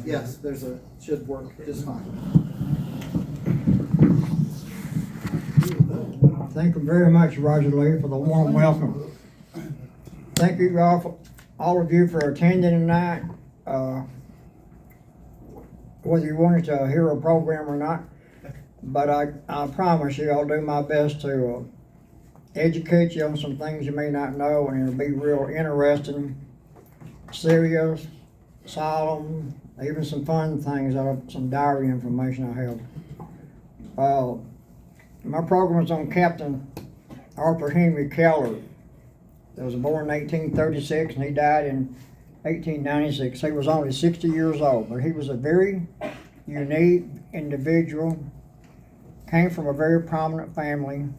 Yes, should work just fine. Thank you very much, Roger Lee, for the warm welcome. Thank you all of you for attending tonight. Whether you wanted to hear a program or not, but I promise you I'll do my best to educate you on some things you may not know, and it'll be real interesting, serious, solemn, even some fun things out of some diary information I have. My program is on Captain Arthur Henry Keller. He was born in 1836 and he died in 1896. He was only 60 years old, but he was a very unique individual, came from a very prominent family,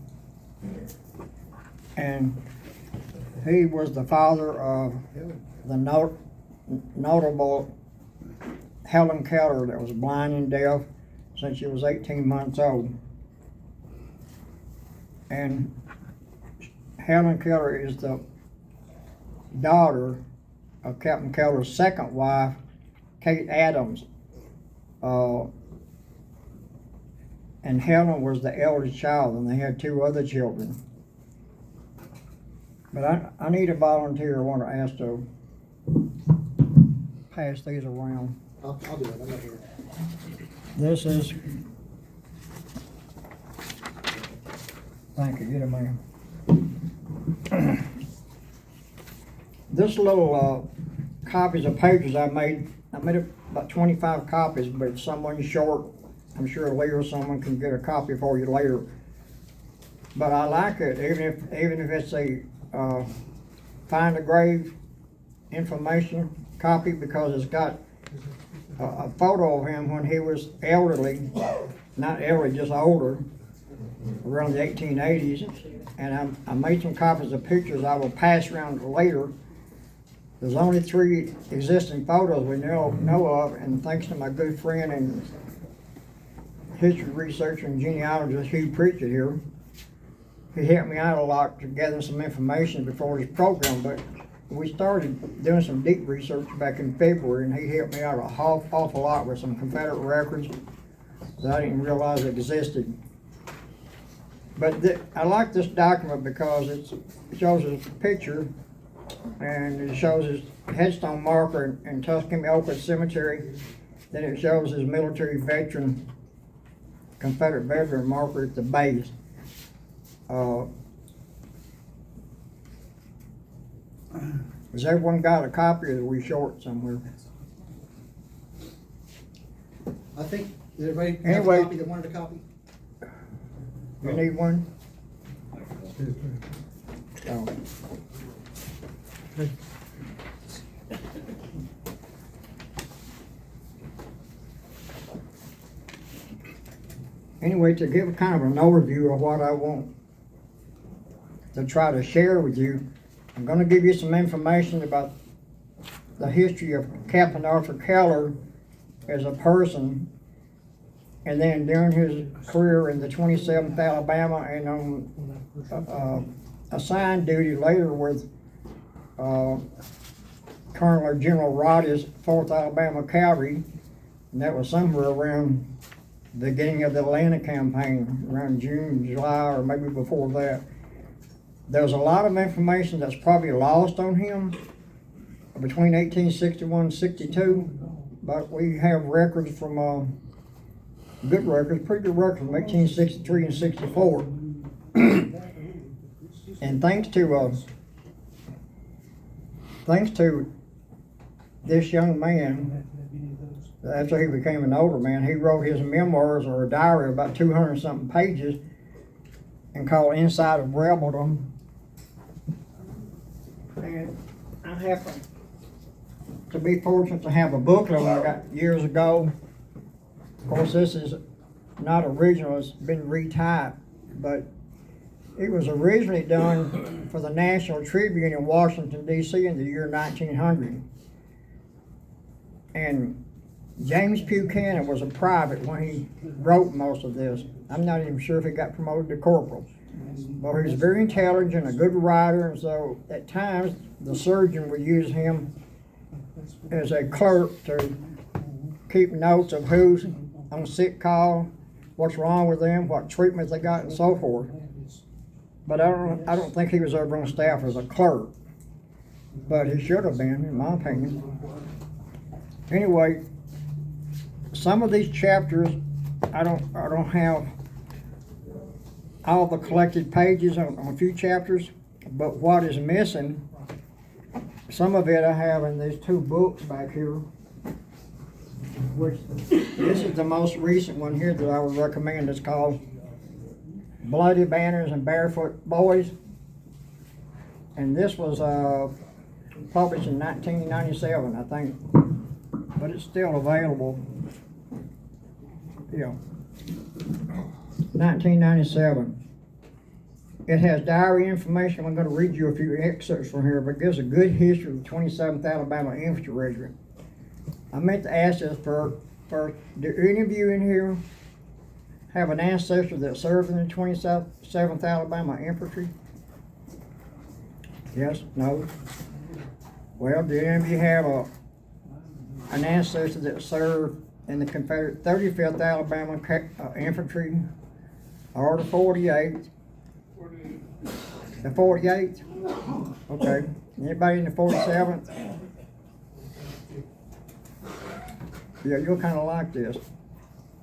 and he was the father of the notable Helen Keller that was blind and deaf since she was 18 months old. And Helen Keller is the daughter of Captain Keller's second wife, Kate Adams. And Helen was the eldest child, and they had 2 other children. But I need a volunteer. I want to ask to pass these around. I'll do it. I'm not here. This is, thank you, get a man. This little copies of pages I made about 25 copies, but if someone's short, I'm sure later someone can get a copy for you later. But I like it, even if it's a find a grave information copy, because it's got a photo of him when he was elderly, not elderly, just older, around the 1880s. And I made some copies of pictures I will pass around later. There's only 3 existing photos we know of, and thanks to my good friend and history researcher and genealogist Hugh Pritchett here, he helped me out a lot to gather some information before this program. But we started doing some deep research back in February, and he helped me out an awful lot with some Confederate records that I didn't realize existed. But I like this document because it shows his picture, and it shows his headstone marker in Tuscumbia Oakwood Cemetery. Then it shows his military veteran, Confederate veteran marker at the base. Has everyone got a copy, or are we short somewhere? I think, did everybody have Anyway. a copy that wanted a copy? You need one? Oh. Anyway, to give kind of an overview of what I want to try to share with you, I'm going to give you some information about the history of Captain Arthur Keller as a person, and then during his career in the 27th Alabama and on assigned duty later with Colonel or General Roddy's 4th Alabama Cavalry, and that was somewhere around the beginning of the Atlanta campaign, around June, July, or maybe before that. There's a lot of information that's probably lost on him between 1861 and 62, but we have records from good records, pretty good records from 1863 and 64. And thanks to this young man, after he became an older man, he wrote his memoirs, or a diary, about 200 something pages, and called Inside of Rebeldom. And I happen to be fortunate to have a booklet I got years ago. Of course, this is not original, it's been retyped, but it was originally done for the National Tribune in Washington, D.C. in the year 1900. And James Buchanan was a private when he wrote most of this. I'm not even sure if he got promoted to corporal. But he was very intelligent, a good writer, and so at times the surgeon would use him as a clerk to keep notes of who's on sick call, what's wrong with them, what treatment they got, and so forth. But I don't think he was ever on staff as a clerk. But he should have been, in my opinion. Anyway, some of these chapters, I don't have all the collected pages on a few chapters, but what is missing, some of it I have in these two books back here, which this is the most recent one here that I would recommend. It's called Bloody Banners and Barefoot Boys. And this was published in 1997, I think, but it's still available. Yeah, 1997. It has diary information. I'm going to read you a few excerpts from here, but it gives a good history of the 27th Alabama Infantry Regiment. I meant to ask this first. Do any of you in here have an ancestor that served in the 27th Alabama Infantry? Yes? No? Well, do any of you have an ancestor that served in the Confederate 35th Alabama Infantry or the 48th? The 48th? Okay. Anybody in the 47th? Yeah, you'll kind of like this.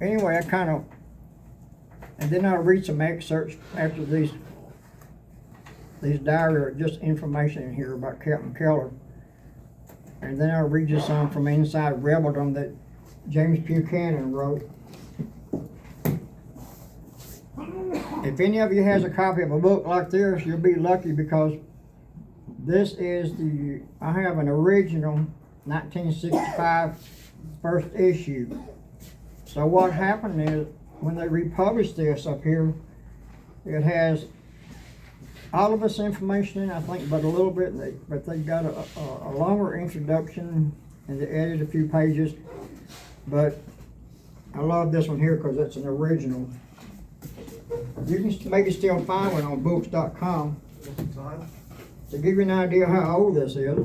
Anyway, and then I'll read some excerpts after these diary are just information in here about Captain Keller. And then I'll read you some from Inside Rebeldom that James Buchanan wrote. If any of you has a copy of a book like this, you'll be lucky, because this is I have an original 1965 first issue. So what happened is, when they republished this up here, it has all of this information in, I think, but a little bit, but they got a longer introduction, and they added a few pages. But I love this one here because it's an original. You can maybe still find one on books.com. To give you an idea how old this is.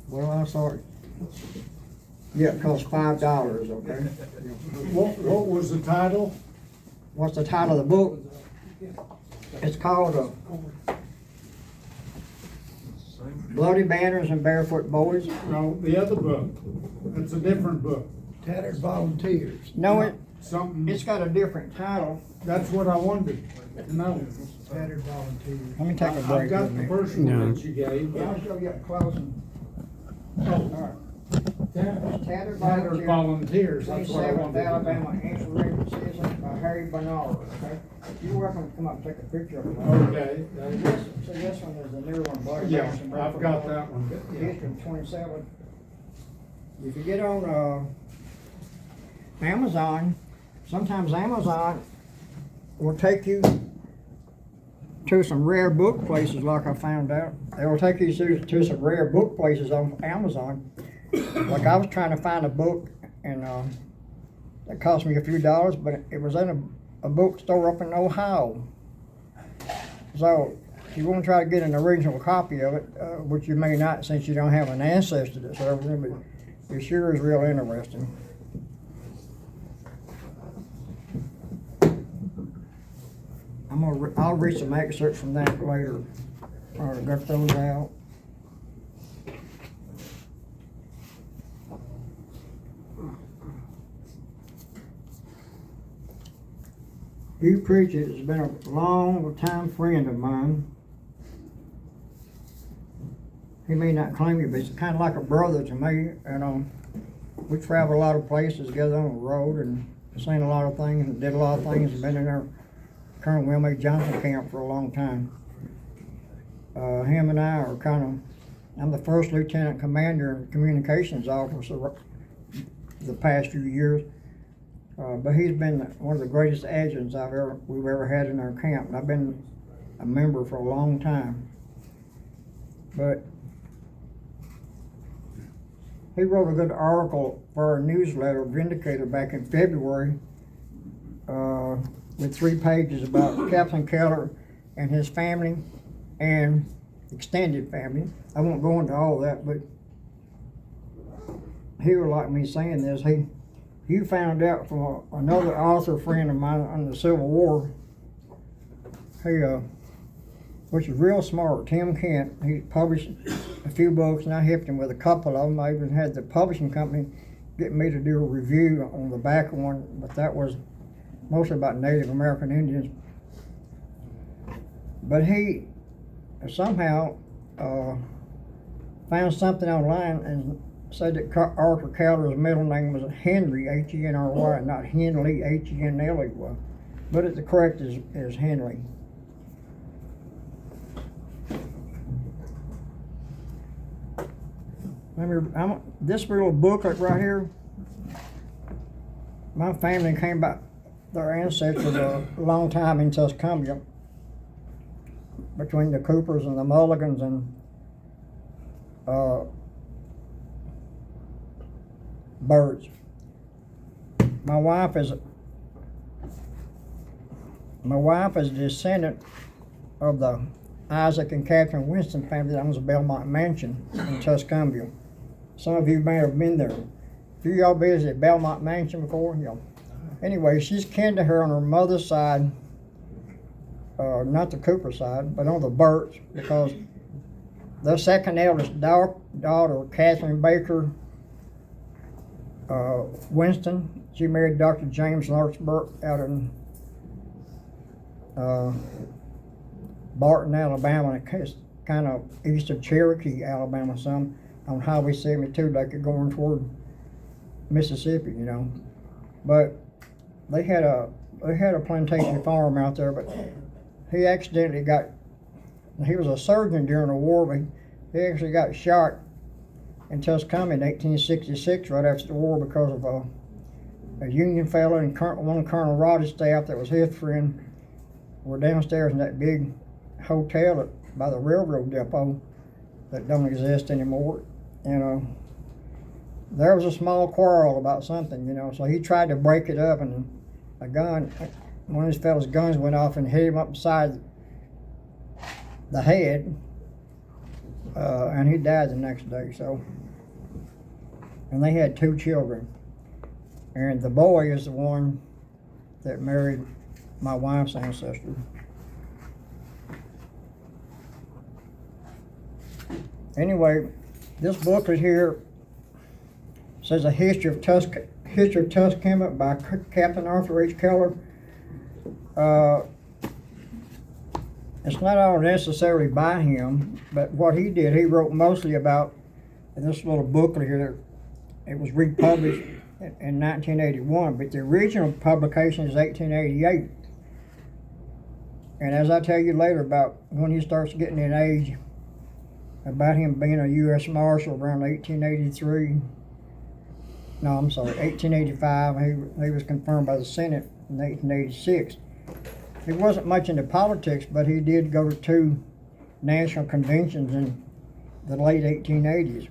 Well, I'm sorry. Yeah, it costs $5, okay? What was the title? What's the title of the book? It's called Bloody Banners and Barefoot Boys. No, the other book. It's a different book. Tattered Volunteers. No, Something, it's got a different title. that's what I wanted to know. Tattered Volunteers. Let me take a I've break. got with the me. first one that you gave. Yeah, I'll show you up close. All right. Tattered Tattered Volunteers. Volunteers, that's what I 27th wanted to know. Alabama Infantry Citizen by Harry Bernard, okay? You're welcome to come up and take a picture of it. Okay. So this one is the new one, Bloody Yeah, Banners and I've Barefoot got Boys. that one. The Yeah. history of 27. If you get on Amazon, sometimes Amazon will take you to some rare book places, like I found out. They will take you to some rare book places on Amazon. Like I was trying to find a book, and it cost me a few dollars, but it was in a bookstore up in Ohio. So if you want to try to get an original copy of it, which you may not since you don't have an ancestor that served them, but it sure is real interesting. I'll read some excerpts from that later. All right, got those out. Hugh Pritchett has been a long time friend of mine. He may not claim it, but he's kind of like a brother to me. And we travel a lot of places together on the road, and seen a lot of things, and did a lot of things, and been in our Colonel William A. Johnson camp for a long time. Him and I are I'm the first lieutenant commander and communications officer the past few years. But he's been one of the greatest adjutants we've ever had in our camp. And I've been a member for a long time. But he wrote a good article for our newsletter, Vindicator, back in February, with 3 pages about Captain Keller and his family and extended family. I won't go into all that, but he would like me saying this. He found out from another author friend of mine on the Civil War. He which is real smart, Tim Kent. He published a few books, and I helped him with a couple of them. I even had the publishing company get me to do a review on the back of one, but that was mostly about Native American Indians. But he somehow found something online and said that Arthur Keller's middle name was Henry, Henry, not Henley, Henley. But the correct is Henley. This little booklet right here, my family came back, their ancestors a long time in Tuscumbia, between the Coopers and the Mulligans and Birds. My wife is a descendant of the Isaac and Catherine Winston family that owns the Belmont Mansion in Tuscumbia. Some of you may have been there. Have you all visited Belmont Mansion before? Yeah. Anyway, she's kin to her on her mother's side, not the Cooper side, but on the Burts, because the second eldest daughter, Catherine Baker Winston, she married Dr. James Lawrence Burke out in Barton, Alabama, and it's kind of east of Cherokee, Alabama, some on Highway 72, like you're going toward Mississippi, you know. But they had a plantation farm out there, but he accidentally he was a surgeon during the war, but he actually got shot in Tuscumbia in 1866, right after the war, because of a Union fellow and one of Colonel Roddy's staff that was his friend were downstairs in that big hotel by the railroad depot that don't exist anymore. And there was a small quarrel about something, you know, so he tried to break it up, and one of his fellows' guns went off and hit him up beside the head, and he died the next day. So, and they had 2 children, and the boy is the one that married my wife's ancestor. Anyway, this booklet here says a history of Tuscumbia by Captain Arthur H. Keller. It's not all necessarily by him, but what he did, he wrote mostly about, in this little booklet here, it was republished in 1981, but the original publication is 1888. And as I tell you later about when he starts getting in age, about him being a U.S. Marshal around 1883. No, I'm sorry, 1885. He was confirmed by the Senate in 1886. He wasn't much into politics, but he did go to 2 national conventions in the late 1880s.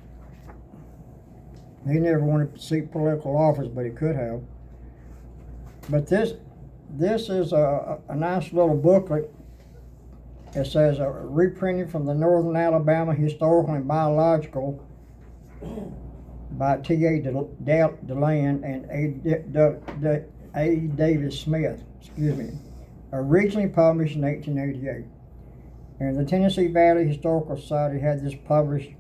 He never wanted to seek political office, but he could have. But this is a nice little booklet. It says reprinted from the Northern Alabama Historical and Biological by T.A. DeLand and A. Davis Smith, originally published in 1888. And the Tennessee Valley Historical Society had this published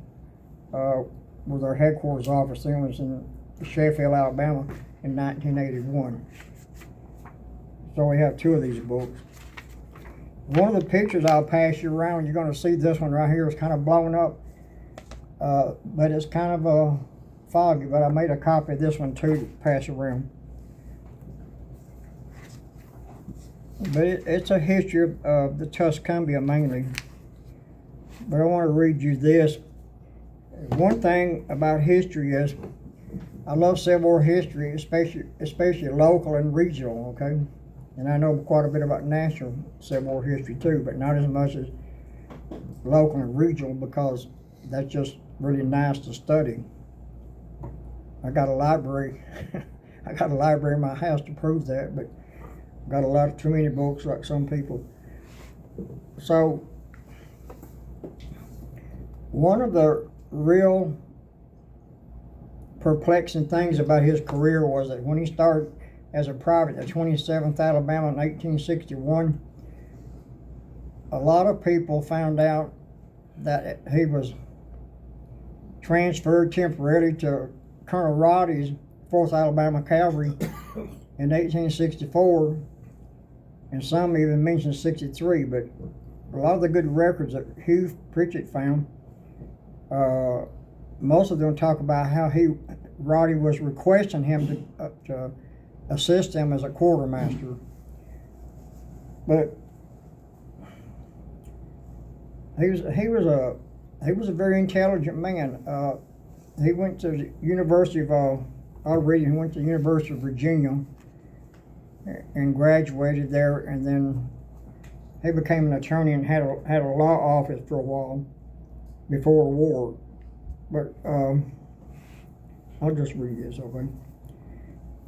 with their headquarters office. It was in Sheffield, Alabama in 1981. So we have 2 of these books. One of the pictures I'll pass you around, you're going to see this one right here is kind of blown up, but it's kind of foggy, but I made a copy of this one too to pass around. But it's a history of the Tuscumbia mainly. But I want to read you this. One thing about history is I love Civil War history, especially local and regional, okay? And I know quite a bit about national Civil War history too, but not as much as local and regional, because that's just really nice to study. I got a library. I got a library in my house to prove that, but got too many books like some people. So one of the real perplexing things about his career was that when he started as a private at 27th Alabama in 1861, a lot of people found out that he was transferred temporarily to Colonel Roddy's 4th Alabama Cavalry in 1864, and some even mentioned 63, but a lot of the good records that Hugh Pritchett found, most of them talk about how Roddy was requesting him to assist him as a quartermaster. But he was a very intelligent man. He went to the University of he went to the University of Virginia and graduated there, and then he became an attorney and had a law office for a while before the war. But I'll just read this, okay?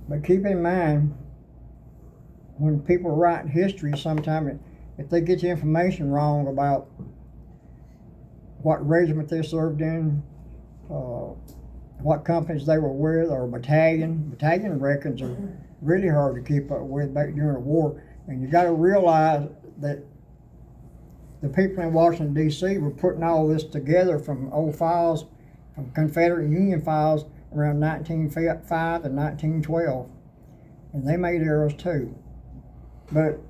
But keep in mind, when people write history, sometimes if they get the information wrong about what regiment they served in, what companies they were with, or battalion records are really hard to keep up with back during the war. And you got to realize that the people in Washington, D.C. were putting all this together from old files, from Confederate and Union files around 1905 and 1912. And they made errors too. But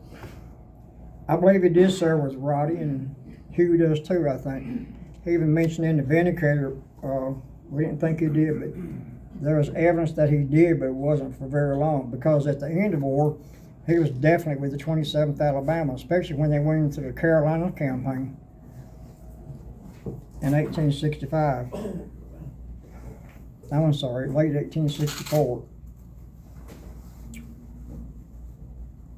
I believe he did serve with Roddy, and Hugh does too, I think. He even mentioned in the Vindicator, we didn't think he did, but there was evidence that he did, but it wasn't for very long, because at the end of the war, he was definitely with the 27th Alabama, especially when they went into the Carolina campaign in 1865. I'm sorry, late 1864.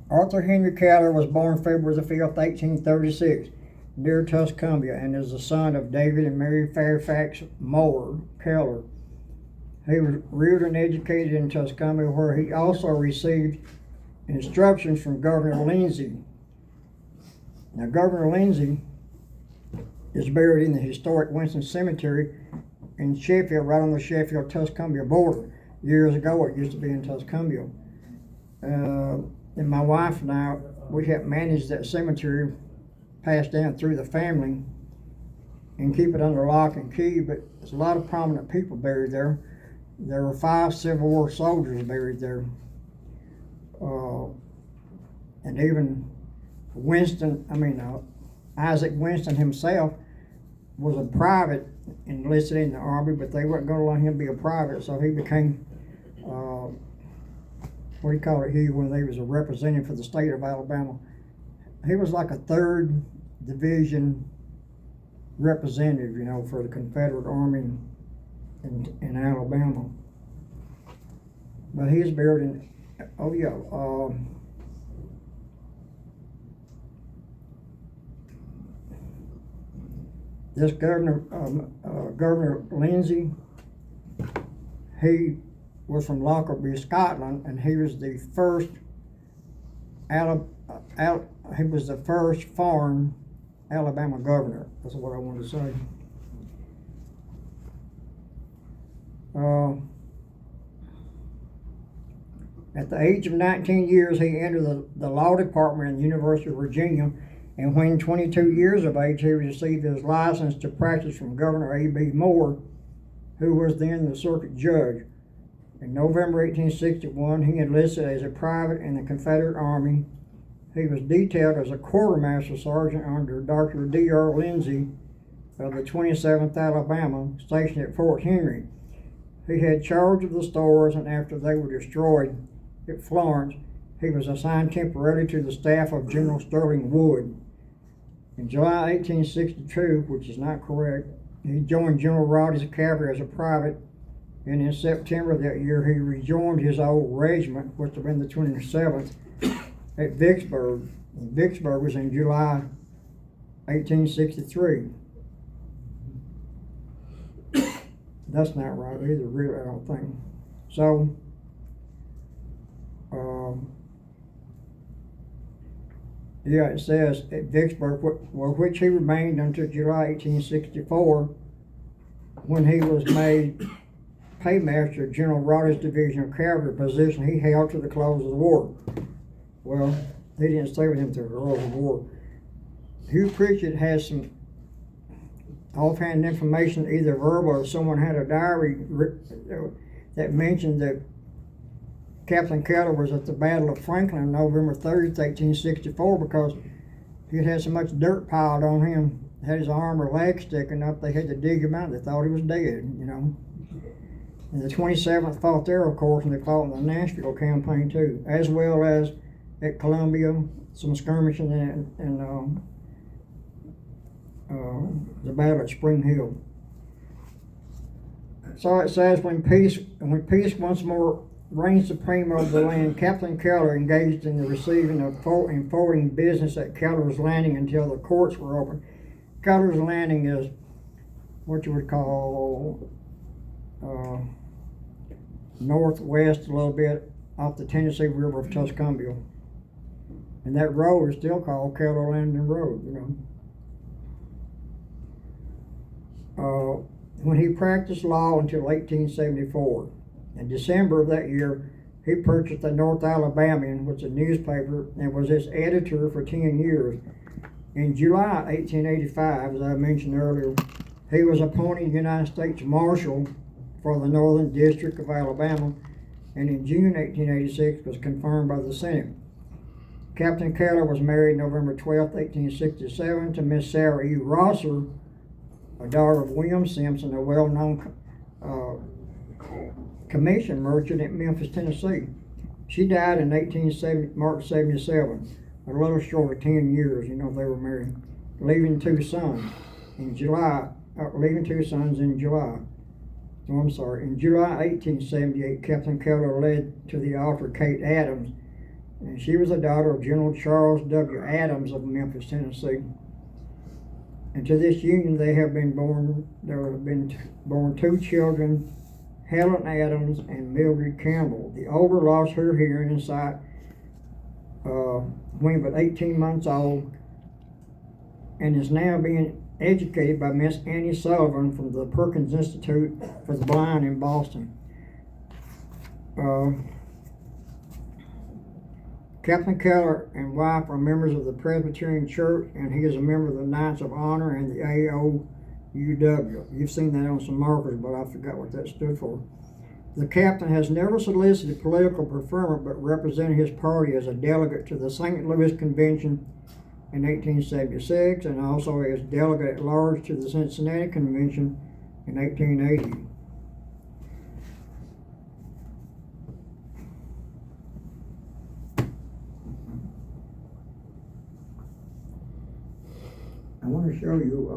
Arthur Henry Keller was born February the 5th, 1836, near Tuscumbia, and is the son of David and Mary Fairfax Moore Keller. He was reared and educated in Tuscumbia, where he also received instructions from Governor Lindsay. Now, Governor Lindsay is buried in the historic Winston Cemetery in Sheffield, right on the Sheffield-Tuscumbia border. Years ago, it used to be in Tuscumbia. And my wife and I, we helped manage that cemetery, passed down through the family, and keep it under lock and key. But there's a lot of prominent people buried there. There were 5 Civil War soldiers buried there. And even Isaac Winston himself was a private enlisted in the Army, but they weren't going to let him be a private, so he became, what do you call it, when he was a representative for the state of Alabama. He was like a 3rd Division representative, for the Confederate Army in Alabama. But he is buried in, this Governor Lindsay, he was from Lockerbie, Scotland, and he was the first he was the first foreign Alabama governor. That's what I wanted to say. At the age of 19 years, he entered the law department at the University of Virginia, and when 22 years of age, he received his license to practice from Governor A.B. Moore, who was then the circuit judge. In November 1861, he enlisted as a private in the Confederate Army. He was detailed as a quartermaster sergeant under Dr. D.R. Lindsay of the 27th Alabama, stationed at Fort Henry. He had charge of the stores, and after they were destroyed at Florence, he was assigned temporarily to the staff of General Sterling Wood. In July 1862, which is not correct, he joined General Roddy's cavalry as a private, and in September of that year, he rejoined his old regiment, which had been the 27th, at Vicksburg. And Vicksburg was in July 1863. That's not right either, really, I don't think. So, it says at Vicksburg, which he remained until July 1864, when he was made paymaster of General Roddy's division of cavalry, position he held to the close of the war. Well, they didn't stay with him through the close of the war. Hugh Pritchett has some offhand information, either verbal or someone had a diary that mentioned that Captain Keller was at the Battle of Franklin on November 30th, 1864, because he had so much dirt piled on him, had his arm or leg sticking up, they had to dig him out. They thought he was dead, you know. And the 27th fought there, of course, and they fought in the Nashville campaign too, as well as at Columbia, some skirmishing and the battle at Spring Hill. So it says, when peace once more reigned supreme over the land, Captain Keller engaged in the receiving of and forwarding business at Keller's Landing until the courts were open. Keller's Landing is what you would call northwest a little bit off the Tennessee River of Tuscumbia. And that road is still called Keller Landing Road, you know. When he practiced law until 1874. In December of that year, he purchased the North Alabamian, which is a newspaper, and was its editor for 10 years. In July 1885, as I mentioned earlier, he was appointed United States Marshal for the Northern District of Alabama, and in June 1886 was confirmed by the Senate. Captain Keller was married November 12, 1867 to Miss Sarah E. Rosser, a daughter of William Simpson, a well-known commission merchant at Memphis, Tennessee. She died in March 77, a little short of 10 years, you know, they were married, leaving two sons in July. Oh, I'm sorry. In July 1878, Captain Keller led to the altar Kate Adams, and she was the daughter of General Charles W. Adams of Memphis, Tennessee. And to this union there have been born two children, Helen Adams and Mildred Campbell. The older lost her hearing and sight when but 18 months old, and is now being educated by Miss Annie Sullivan from the Perkins Institute for the Blind in Boston. Captain Keller and wife are members of the Presbyterian Church, and he is a member of the Knights of Honor and the AOUW. You've seen that on some markers, but I forgot what that stood for. The captain has never solicited political preferment, but represented his party as a delegate to the St. Louis Convention in 1876, and also as delegate at large to the Cincinnati Convention in 1880. I want to show you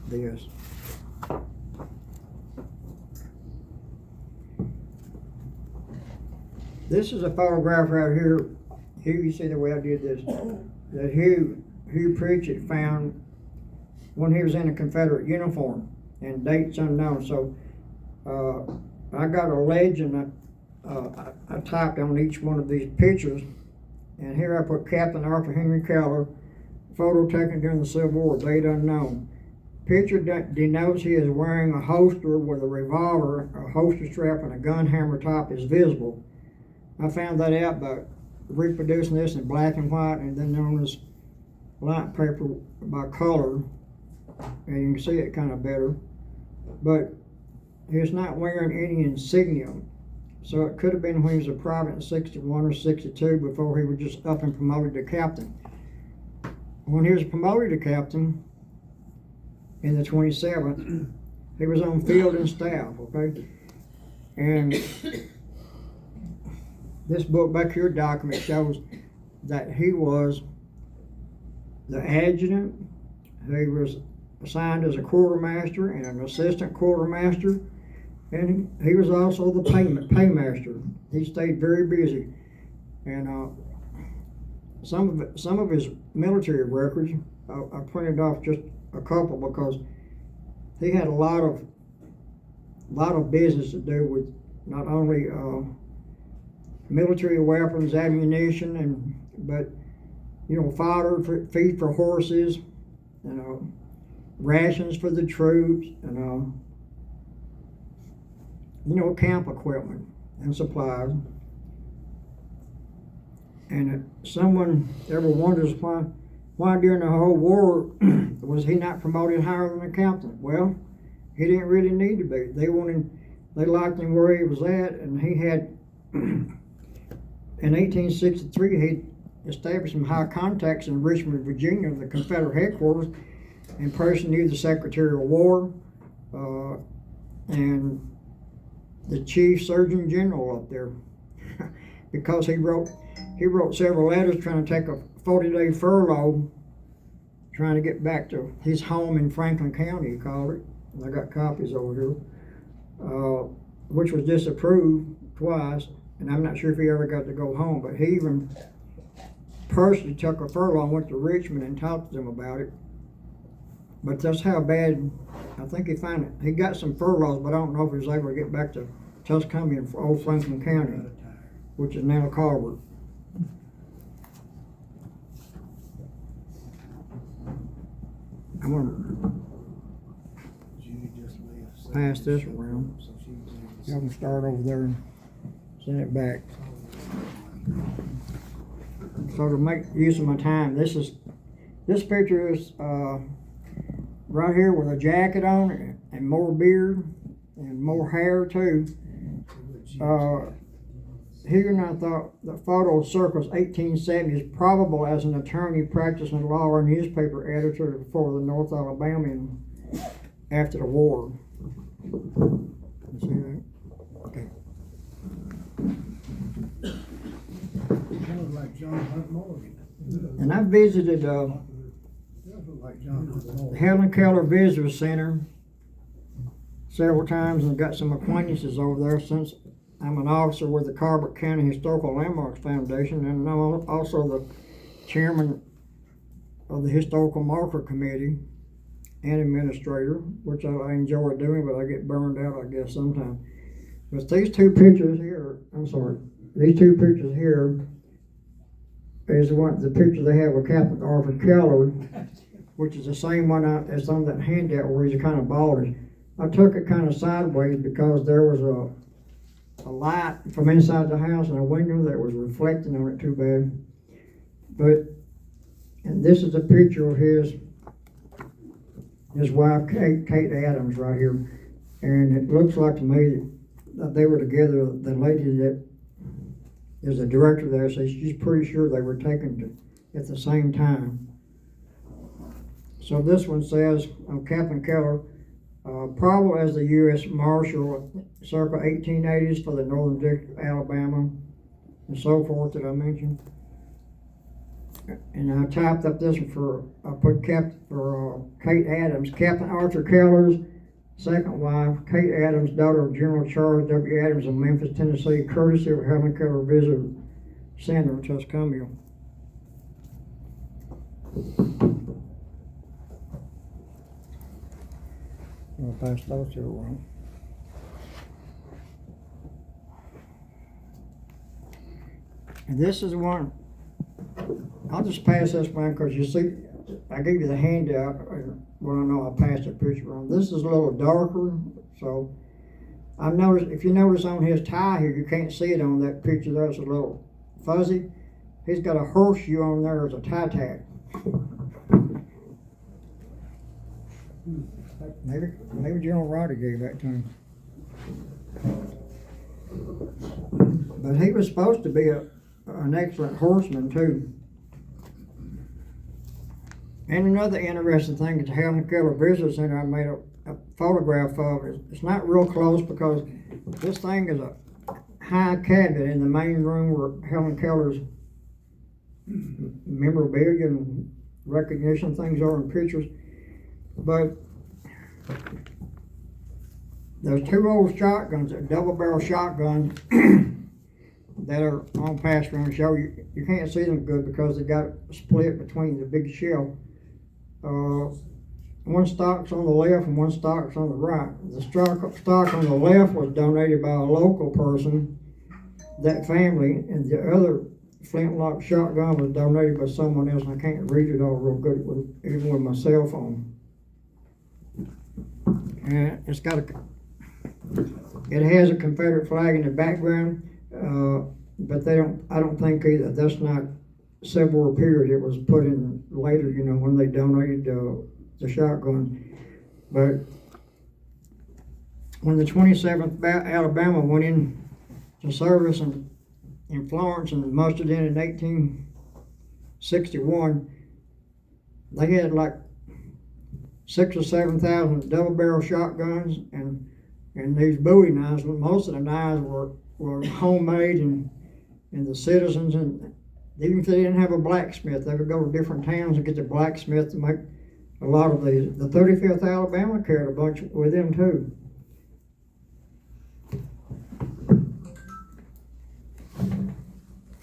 this. This is a photograph right here. Hugh, you see the way I did this? That Hugh Pritchett found when he was in a Confederate uniform, and dates unknown. So I got a legend I typed on each one of these pictures, and here I put Captain Arthur Henry Keller, photo taken during the Civil War, date unknown. Picture denotes he is wearing a holster with a revolver, a holster strap, and a gun hammer top is visible. I found that out by reproducing this in black and white, and then on this light paper by color, and you can see it kind of better. But he's not wearing any insignia, so it could have been when he was a private in 61 or 62 before he was just up and promoted to captain. When he was promoted to captain in the 27th, he was on field and staff, okay? And this book back here document shows that he was the adjutant. He was assigned as a quartermaster and an assistant quartermaster, and he was also the paymaster. He stayed very busy, and some of his military records, I printed off just a couple because he had a lot of business to do with not only military weapons, ammunition, but fodder, feed for horses, rations for the troops, camp equipment and supplies. And if someone ever wonders why during the whole war was he not promoted higher than a captain? Well, he didn't really need to be. They liked him where he was at, and he had, in 1863, he established some high contacts in Richmond, Virginia, the Confederate headquarters, and personally knew the Secretary of War, and the Chief Surgeon General up there, because he wrote several letters trying to take a 40-day furlough, trying to get back to his home in Franklin County, he called it. And I got copies over here, which was disapproved twice, and I'm not sure if he ever got to go home, but he even personally took a furlough and went to Richmond and talked to them about it. But that's how bad, I think he got some furloughs, but I don't know if he was able to get back to Tuscumbia in old Franklin County, which is now Carver. I'm gonna pass this around. Y'all can start over there and send it back. So to make use of my time, this picture is right here with a jacket on it and more beard and more hair too. Here, and I thought the photo circles 1870 is probable as an attorney practicing law or newspaper editor for the North Alabamian after the war. You see that? Okay. Sounds like John Hunt Morgan. And I visited Like John Hunt Morgan. Helen Keller Visitor Center several times and got some acquaintances over there since I'm an officer with the Carver County Historical Landmarks Foundation, and I'm also the chairman of the Historical Marker Committee and administrator, which I enjoy doing, but I get burned out, I guess, sometimes. But these two pictures here is the picture they have with Captain Arthur Keller, which is the same one as on that handout where he's kind of baldish. I took it kind of sideways because there was a light from inside the house and a window that was reflecting on it too bad. And this is a picture of his wife, Kate Adams, right here. And it looks like to me that they were together. The lady that is the director there says she's pretty sure they were taken at the same time. So this one says, Captain Keller, probable as the U.S. Marshal circa 1880s for the Northern District of Alabama, and so forth that I mentioned. And I typed up this one I put Kate Adams, Captain Arthur Keller's second wife, Kate Adams, daughter of General Charles W. Adams of Memphis, Tennessee, courtesy of Helen Keller Visitor Center in Tuscumbia. I'll pass those two around. And this is one, I'll just pass this one because you see, I gave you the handout. Well, I know I'll pass the picture around. This is a little darker, so I've noticed, if you notice on his tie here, you can't see it on that picture there, it's a little fuzzy. He's got a horseshoe on there as a tie tag. Maybe General Roddy gave that to him. But he was supposed to be an excellent horseman too. And another interesting thing at the Helen Keller Visitor Center, I made a photograph of it. It's not real close because this thing is a high cabinet in the main room where Helen Keller's memorabilia and recognition things are in pictures. But there's two old shotguns, double-barrel shotguns that are on pass around the show. You can't see them good because they got split between the big shell. One stock's on the left and one stock's on the right. The stock on the left was donated by a local person, that family, and the other flintlock shotgun was donated by someone else, and I can't read it all real good even with my cell phone. And it has a Confederate flag in the background, but I don't think either, that's not Civil War period, it was put in later, when they donated the shotgun. But when the 27th Alabama went in to service in Florence and mustered in 1861, they had like 6,000 or 7,000 double-barrel shotguns and these Bowie knives. Most of the knives were homemade, and the citizens, and even if they didn't have a blacksmith, they would go to different towns and get the blacksmith to make a lot of these. The 35th Alabama carried a bunch with them too.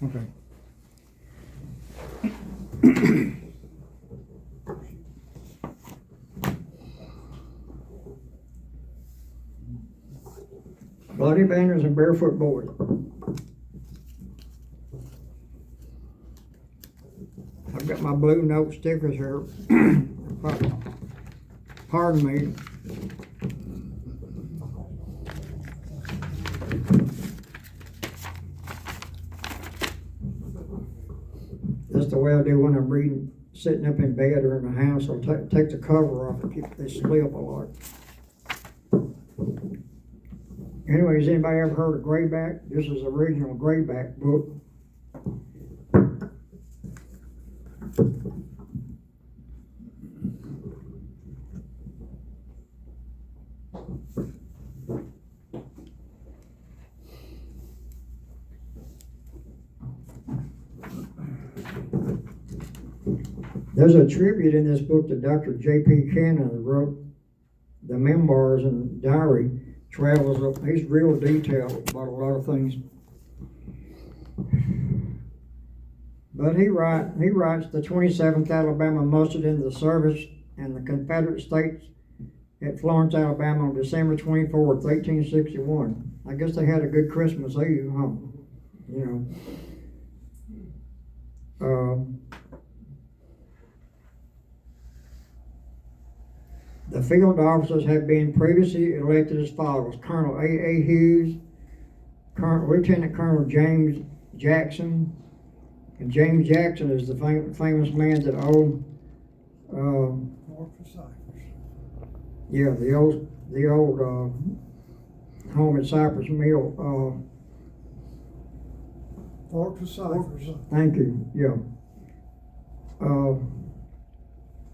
Okay. Bloody banners and barefoot boys. I've got my blue note stickers here. Pardon me. That's the way I do when I'm reading, sitting up in bed or in the house. I'll take the cover off and keep they slip a lot. Anyways, anybody ever heard of Grayback? This is the original Grayback book. There's a tribute in this book to Dr. J.P. Cannon, who wrote the memoirs and diary. Travels up, he's real detailed about a lot of things. But he writes the 27th Alabama mustered into the service in the Confederate States at Florence, Alabama on December 24th, 1861. I guess they had a good Christmas Eve, huh? The field officers had been previously elected as follows: Colonel A.A. Hughes, Lieutenant Colonel James Jackson, and James Jackson is the famous man that owned, the old home at Cypress Mill. Fortress Cyphers. Thank you. Yeah.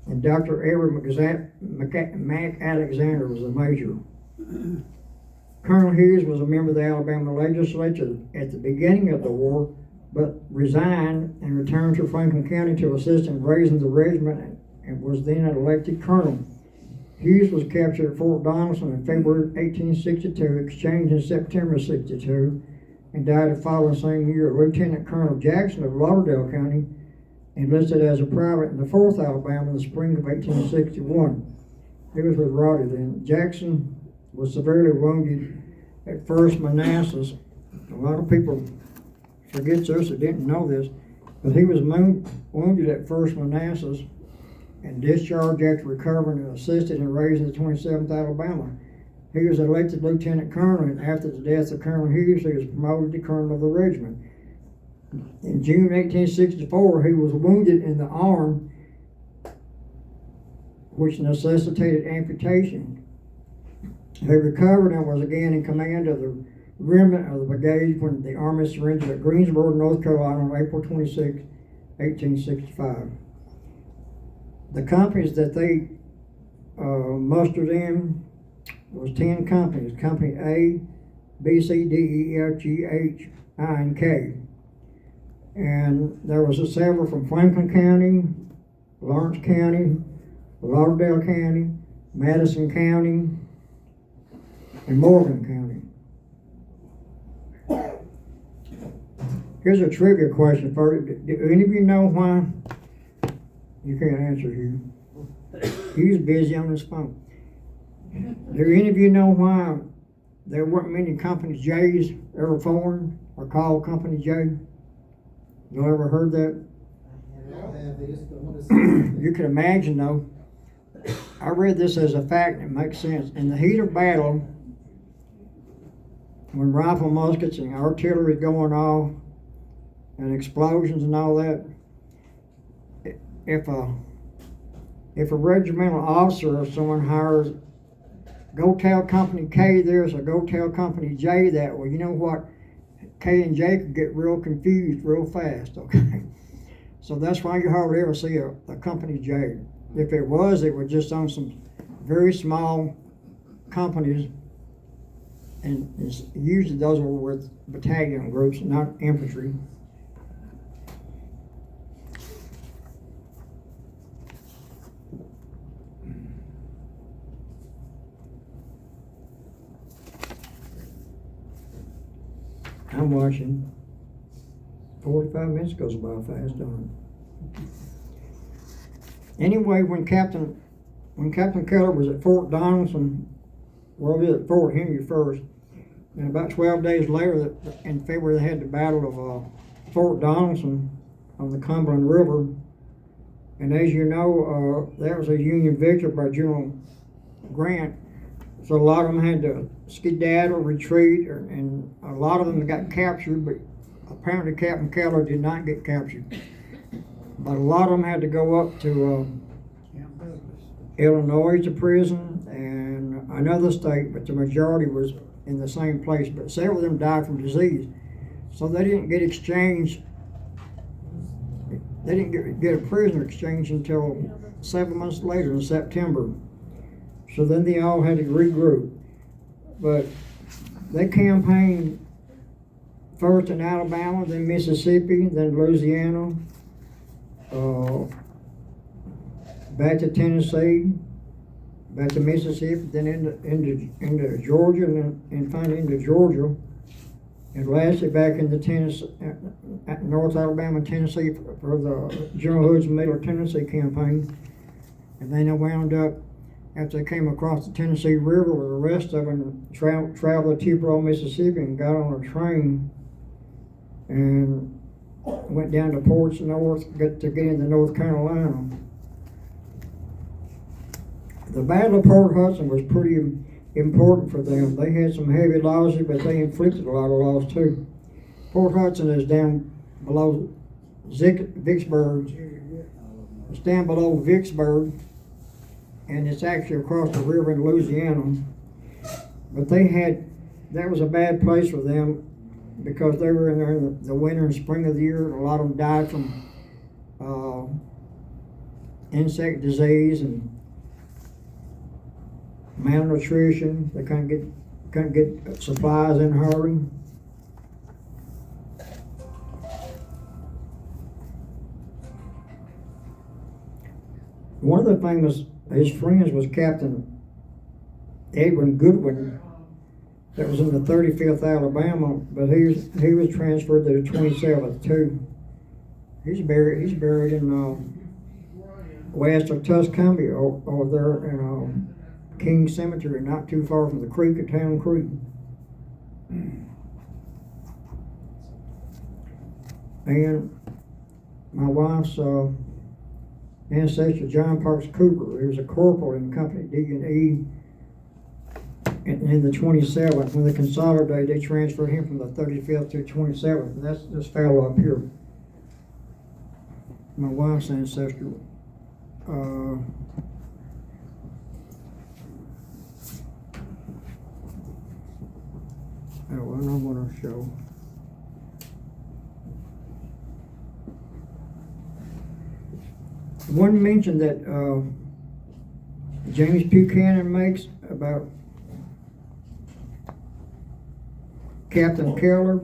And Dr. Edward Mac Alexander was the major. Colonel Hughes was a member of the Alabama legislature at the beginning of the war, but resigned and returned to Franklin County to assist in raising the regiment and was then elected colonel. Hughes was captured at Fort Donelson in February 1862, exchanged in September 62, and died the following same year. Lieutenant Colonel Jackson of Lauderdale County enlisted as a private in the 4th Alabama in the spring of 1861. He was with Roddy then. Jackson was severely wounded at 1st Manassas. A lot of people forget this or didn't know this, but he was wounded at 1st Manassas and discharged after recovering and assisted in raising the 27th Alabama. He was elected lieutenant colonel, and after the death of Colonel Hughes, he was promoted to colonel of the regiment. In June 1864, he was wounded in the arm, which necessitated amputation. He recovered and was again in command of the remnant of the brigade when the Army surrendered at Greensboro, North Carolina on April 26, 1865. The companies that they mustered in was 10 companies. Company A, B, C, D, E, F, G, H, I, and K. And there was several from Franklin County, Lawrence County, Lauderdale County, Madison County, and Morgan County. Here's a trivia question for you. Do any of you know why? You can't answer here. He's busy on his phone. Do any of you know why there weren't many Company J's ever formed or called Company J? You ever heard that? You can imagine though, I read this as a fact and it makes sense. In the heat of battle, when rifle muskets and artillery is going off and explosions and all that, if a regimental officer or someone hires, go tell Company K this or go tell Company J that, well, you know what, K and J could get real confused real fast, okay? So that's why you hardly ever see a Company J. If it was just on some very small companies, and usually those were with battalion groups, not infantry. I'm watching. 45 minutes goes by fast, don't it? Anyway, when Captain Keller was at Fort Donelson, well, we was at Fort Henry first, and about 12 days later, in February, they had the Battle of Fort Donelson on the Cumberland River. And as you know, that was a Union victory by General Grant. So a lot of them had to skedaddle, retreat, and a lot of them got captured, but apparently Captain Keller did not get captured. But a lot of them had to go up to Illinois to prison and another state, but the majority was in the same place. But several of them died from disease. So they didn't get exchanged. They didn't get a prisoner exchange until 7 months later in September. So then they all had to regroup. But they campaigned first in Alabama, then Mississippi, then Louisiana, back to Tennessee, back to Mississippi, then into Georgia, and finally into Georgia, and lastly back into Tennessee, North Alabama, Tennessee for the General Hood's Middle Tennessee campaign. And then they wound up, after they came across the Tennessee River with the rest of them, traveled to Tupelo, Mississippi, and got on a train and went down to Ports North to get into North Carolina. The Battle of Port Hudson was pretty important for them. They had some heavy losses, but they inflicted a lot of loss too. Port Hudson is down below Vicksburg. It's down below Vicksburg, and it's actually across the river in Louisiana. But that was a bad place for them because they were in there in the winter and spring of the year. A lot of them died from insect disease and malnutrition. They couldn't get supplies in a hurry. One of the famous, his friends was Captain Edwin Goodwin, that was in the 35th Alabama, but he was transferred to the 27th too. He's buried in west of Tuscumbia over there in King Cemetery, not too far from the creek at Town Creek. And my wife's ancestor, John Parks Cooper, he was a corporal in Company D&E. In the 27th, when they consolidated, they transferred him from the 35th to the 27th. And that's this fellow up here. My wife's ancestor. Oh, well, I'm going to show. One mention that James Buchanan makes about Captain Keller,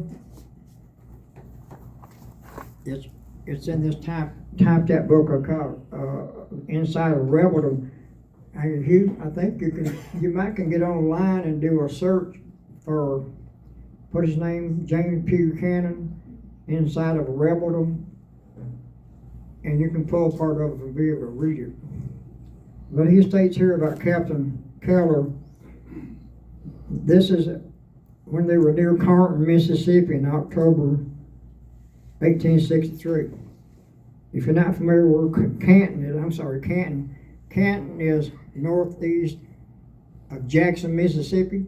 it's in this typed out book I call Inside of Rebeldom. I think you might can get online and do a search for, put his name, James Buchanan, Inside of Rebeldom, and you can pull part of it and be able to read it. But he states here about Captain Keller, this is when they were near Carton, Mississippi in October 1863. If you're not familiar with where Canton is, Canton is northeast of Jackson, Mississippi,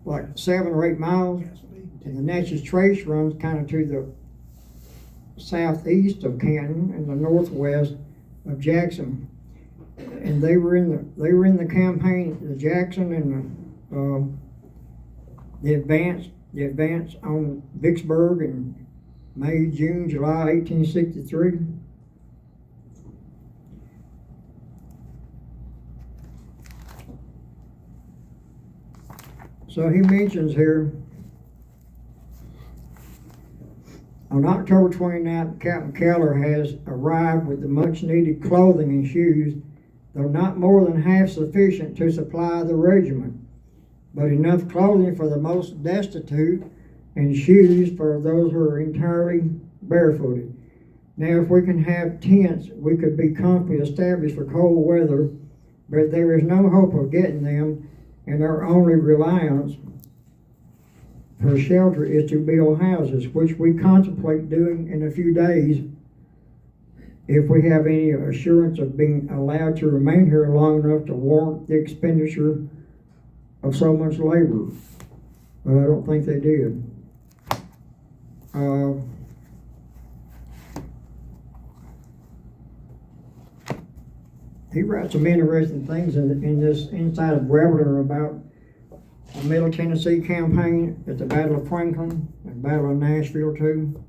like 7 or 8 miles. And the Natchez Trace runs kind of to the southeast of Canton and the northwest of Jackson. And they were in the campaign, the Jackson and the advance on Vicksburg in May, June, July 1863. So he mentions here, on October 29th, Captain Keller has arrived with the much needed clothing and shoes, though not more than half sufficient to supply the regiment, but enough clothing for the most destitute and shoes for those who are entirely barefooted. Now, if we can have tents, we could be comfortably established for cold weather, but there is no hope of getting them, and our only reliance for shelter is to build houses, which we contemplate doing in a few days if we have any assurance of being allowed to remain here long enough to warrant the expenditure of so much labor. But I don't think they did. He writes some interesting things in this inside of Reveler about the Middle Tennessee campaign at the Battle of Franklin and Battle of Nashville too.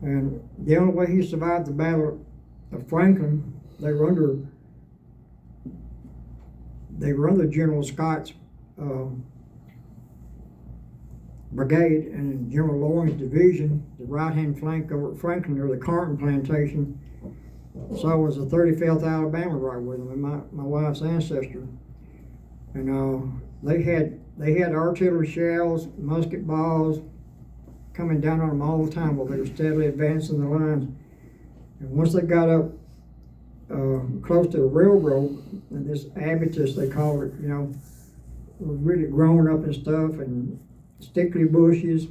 And the only way he survived the Battle of Franklin, they were under General Scott's brigade and General Lawrence division, the right-hand flank over at Franklin, or the Carton plantation. So was the 35th Alabama right with them, and my wife's ancestor. And they had artillery shells, musket balls coming down on them all the time while they were steadily advancing the lines. And once they got up close to the railroad, and this abatis they call it, was really grown up and stuff, and stickly bushes.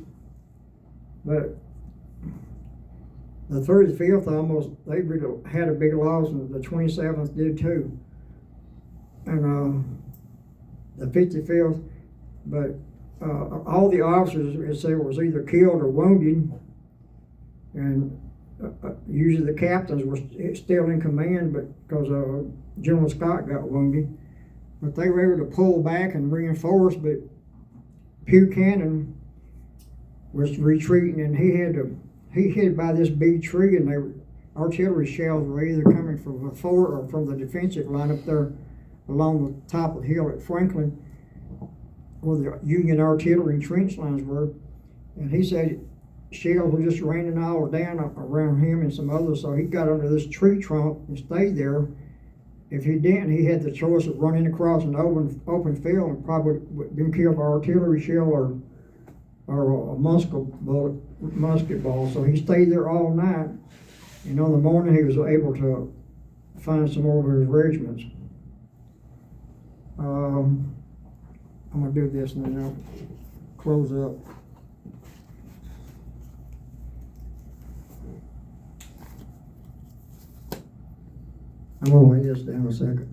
But the 35th they really had a big loss, and the 27th did too. And the 55th, but all the officers, it said, was either killed or wounded, and usually the captains were still in command, but because General Scott got wounded. But they were able to pull back and reinforce, but Buchanan was retreating, and he hid by this big tree, and artillery shells were either coming from the fort or from the defensive line up there along the top of the hill at Franklin, where the Union artillery and trench lines were. And he said shells were just raining all down around him and some others, so he got under this tree trunk and stayed there. If he didn't, he had the choice of running across an open field and probably would have been killed by artillery shell or a musket ball. So he stayed there all night, and on the morning he was able to find some more of his regiments. I'm going to do this and then I'll close up. I'm going to lay this down a second.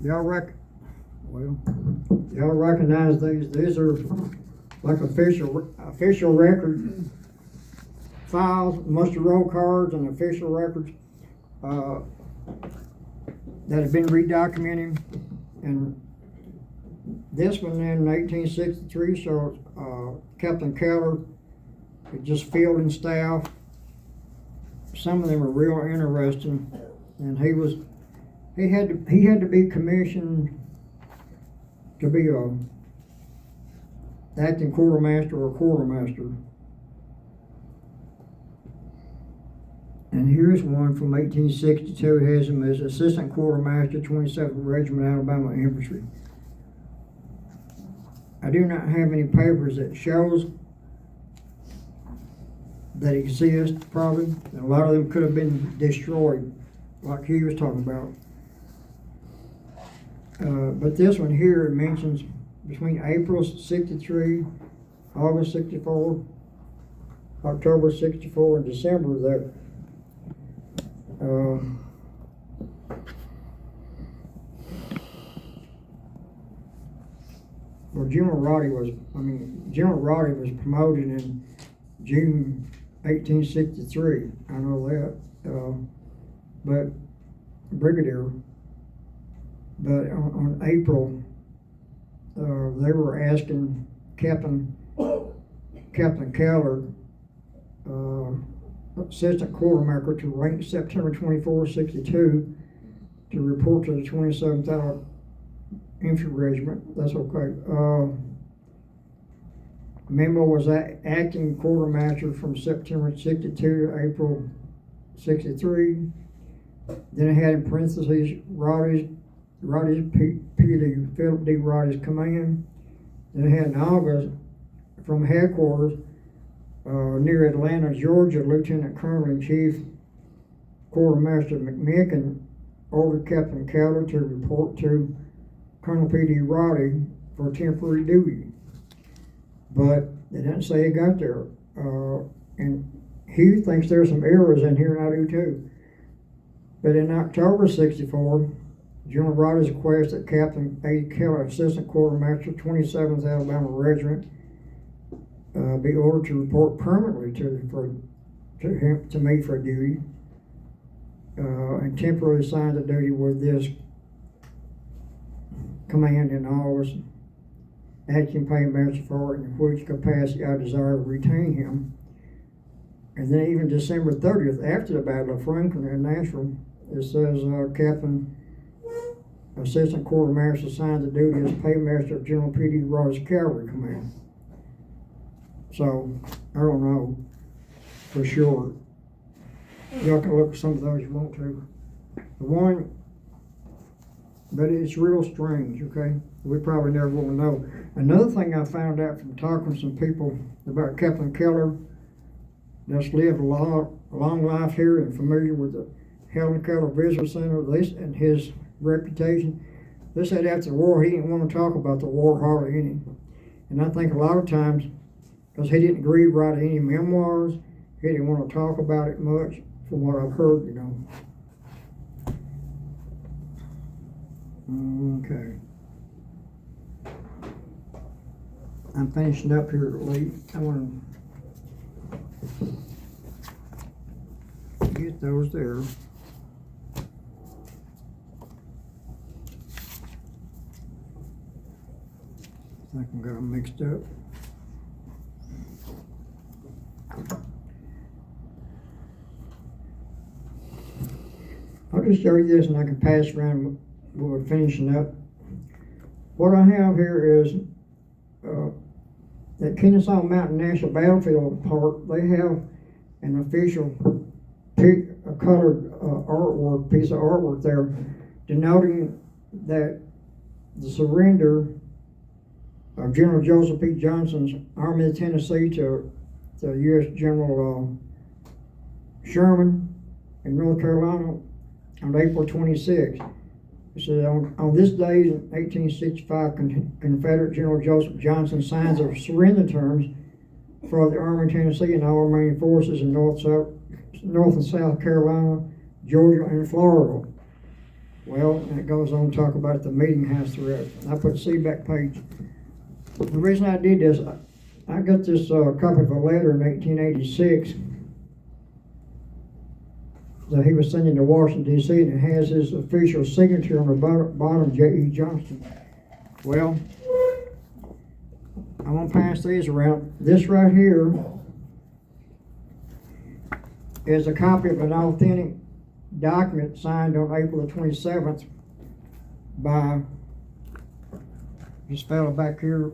Y'all recognize these? These are like official record files, muster roll cards, and official records that have been redocumented. And this one in 1863 shows Captain Keller, just fielding staff. Some of them are real interesting, and he had to be commissioned to be a acting quartermaster or quartermaster. And here's one from 1862. It has him as assistant quartermaster, 27th Regiment Alabama Infantry. I do not have any papers that shows that exist probably, and a lot of them could have been destroyed, like he was talking about. But this one here mentions between April 63, August 64, October 64, and December that well, General Roddy was promoted in June 1863. I know that, but brigadier. But on April, they were asking Captain Keller, assistant quartermaster, to rank September 24, 62, to report to the 27th Infantry Regiment. That's okay. Memo was acting quartermaster from September 62 to April 63. Then it had in parentheses Roddy's PD, Philip D. Roddy's command. Then it had in August from headquarters near Atlanta, Georgia, Lieutenant Colonel in Chief Quartermaster McMicken ordered Captain Keller to report to Colonel P.D. Roddy for temporary duty. But they didn't say he got there. And he thinks there's some errors in here, and I do too. But in October 64, General Roddy's request that Captain A. Keller, Assistant Quartermaster, 27th Alabama Regiment, be ordered to report permanently to me for duty, and temporarily assigned to duty with this command in August, acting paymaster for it, in which capacity I desire to retain him. And then even December 30th, after the Battle of Franklin and Nashville, it says Captain Assistant Quartermaster assigned to duty as paymaster of General P.D. Roddy's Cavalry Command. So, I don't know for sure. Y'all can look at some of those if you want to. The one, but it's real strange, okay? We probably never will know. Another thing I found out from talking to some people about Captain Keller that's lived a long life here and familiar with the Helen Keller Visitor Center and his reputation. They said after the war he didn't want to talk about the war hardly any. And I think a lot of times, because he didn't agree to write any memoirs, he didn't want to talk about it much, from what I've heard, you know. Okay. I'm finishing up here, Lee. I want to get those there. I think I got them mixed up. I'll just show you this and I can pass around when we're finishing up. What I have here is at Kennesaw Mountain National Battlefield Park, they have an official colored piece of artwork there denoting that the surrender of General Joseph P. Johnson's Army of Tennessee to U.S. General Sherman in North Carolina on April 26. It says, on this day in 1865, Confederate General Joseph Johnson signs of surrender terms for the Army of Tennessee and all remaining forces in North and South Carolina, Georgia, and Florida. Well, and it goes on to talk about the meeting house throughout. I put C back page. The reason I did this, I got this copy of a letter in 1886 that he was sending to Washington, D.C., and it has his official signature on the bottom, J.E. Johnston. Well, I'm going to pass these around. This right here is a copy of an authentic document signed on April the 27th by this fellow back here,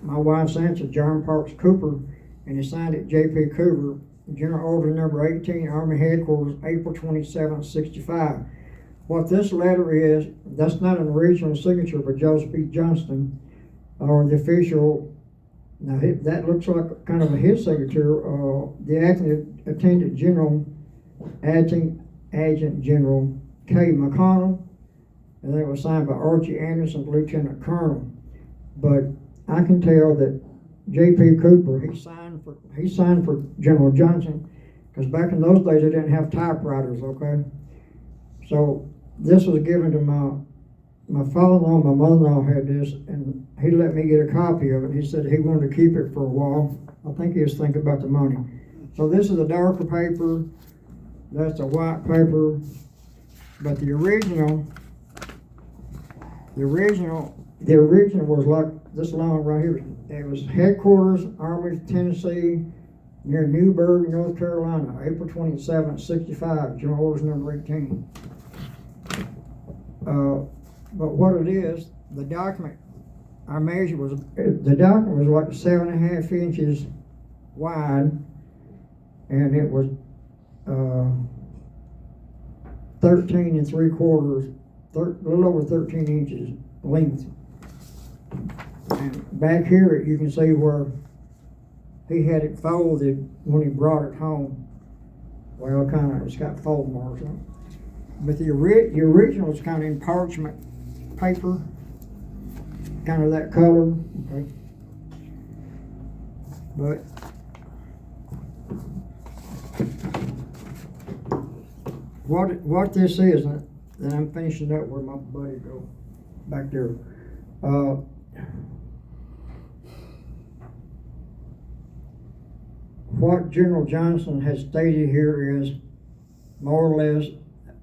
my wife's answer, John Parks Cooper, and he signed it J.P. Cooper, General Order Number 18, Army Headquarters, April 27, 65. What this letter is, that's not an original signature by Joseph P. Johnston or the official Now, that looks like kind of his signature. The acting attendant general, acting adjutant general K. McConnell, and that was signed by Archie Anderson, lieutenant colonel. But I can tell that J.P. Cooper, he signed for General Johnson, because back in those days they didn't have typewriters. Okay, so this was given to my father-in-law. My mother-in-law had this, and he let me get a copy of it. He said he wanted to keep it for a while. I think he was thinking about the money. So this is a darker paper. That's a white paper. But the original was like this long right here. It was headquarters, Army of Tennessee, near Newburgh, North Carolina, April 27, 65, General Orders number 18. But what it is, the document I measured was like 7.5 inches wide, and it was 13 3/4, a little over 13 inches length. And back here you can see where he had it folded when he brought it home. Well, it's got fold marks on it. But the original is kind of in parchment paper, kind of that color. Okay. But what this is, and I'm finishing up where my buddy go back there. What General Johnson has stated here is more or less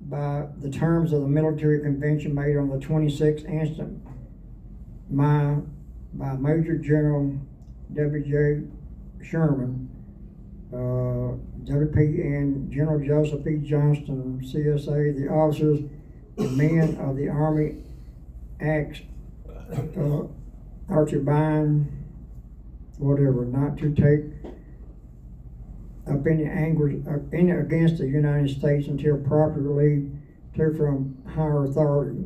by the terms of the military convention made on the 26th instant by Major General W.J. Sherman, W.P. and General Joseph P. Johnston, CSA, the officers and men of the Army Acts are to bind, whatever, not to take up any against the United States until proper relief from higher authority,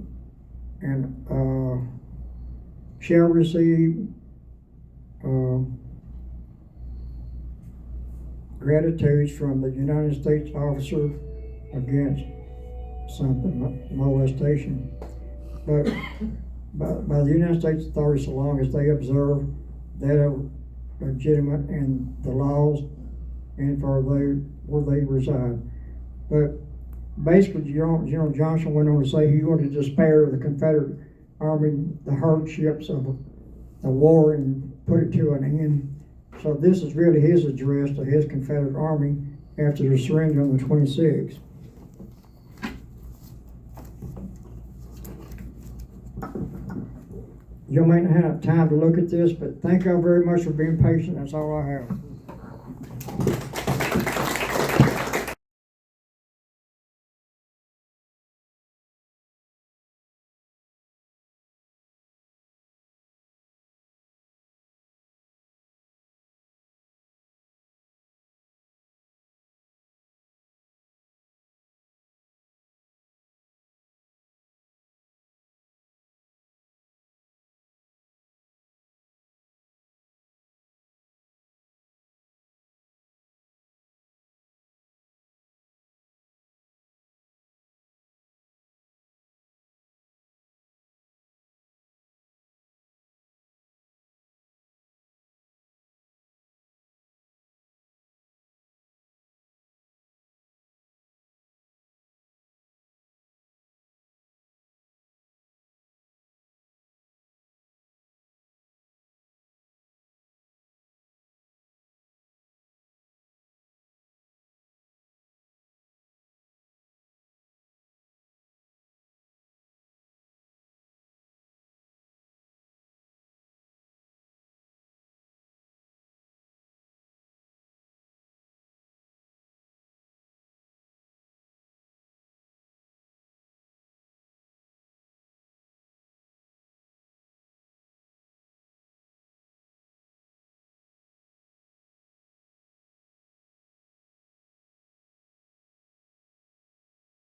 and shall receive gratitudes from the United States officer against something, molestation, but by the United States authorities, so long as they observe that are legitimate and the laws and for where they reside. But basically, General Johnson went on to say he wanted to spare the Confederate Army the hardships of the war and put it to an end. So this is really his address to his Confederate Army after the surrender on the 26th. You may not have time to look at this, but thank you very much for being patient. That's all I have.